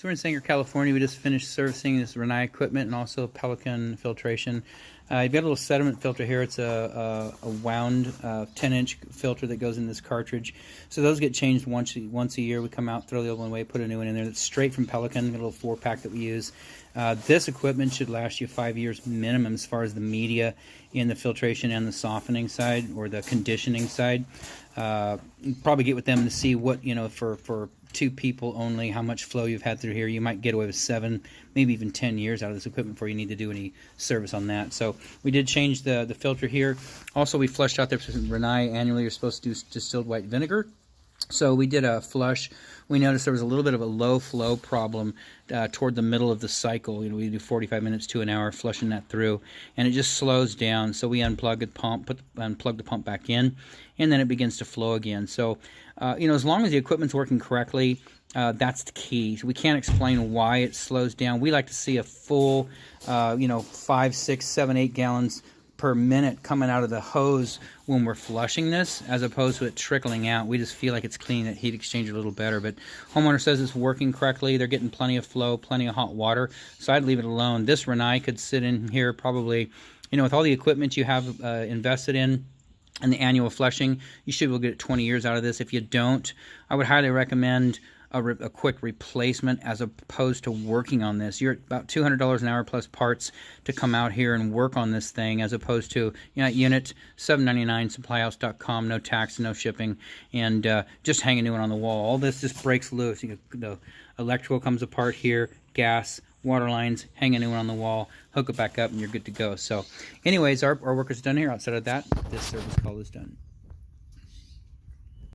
we're in Sanger, California. We just finished servicing this Renai equipment and also Pelican filtration. You've got a little sediment filter here. It's a wound 10-inch filter that goes in this cartridge. So those get changed once a year. We come out, throw the old one away, put a new one in there. That's straight from Pelican, a little 4-pack that we use. This equipment should last you 5 years minimum as far as the media in the filtration and the softening side or the conditioning side. Probably get with them to see what, for 2 people only, how much flow you've had through here. You might get away with 7, maybe even 10 years out of this equipment before you need to do any service on that. So we did change the filter here. Also, we flushed out there for Renai annually. You're supposed to do distilled white vinegar. So we did a flush. We noticed there was a little bit of a low flow problem toward the middle of the cycle. We do 45 minutes to an hour flushing that through, and it just slows down. So we unplug the pump, unplug the pump back in, and then it begins to flow again. So as long as the equipment's working correctly, that's the key. So we can't explain why it slows down. We like to see a full 5, 6, 7, 8 gallons per minute coming out of the hose when we're flushing this, as opposed to it trickling out. We just feel like it's cleaning that heat exchanger a little better. But homeowner says it's working correctly. They're getting plenty of flow, plenty of hot water, so I'd leave it alone. This Renai could sit in here probably, with all the equipment you have invested in and the annual flushing, you should be able to get 20 years out of this. If you don't, I would highly recommend a quick replacement as opposed to working on this. You're at about $200 an hour plus parts to come out here and work on this thing, as opposed to unit $7.99, supplyhouse.com, no tax, no shipping, and just hang a new one on the wall. All this just breaks loose. The electrical comes apart here, gas, water lines, hang a new one on the wall, hook it back up, and you're good to go. So anyways, our work is done here. Outside of that, this service call is done.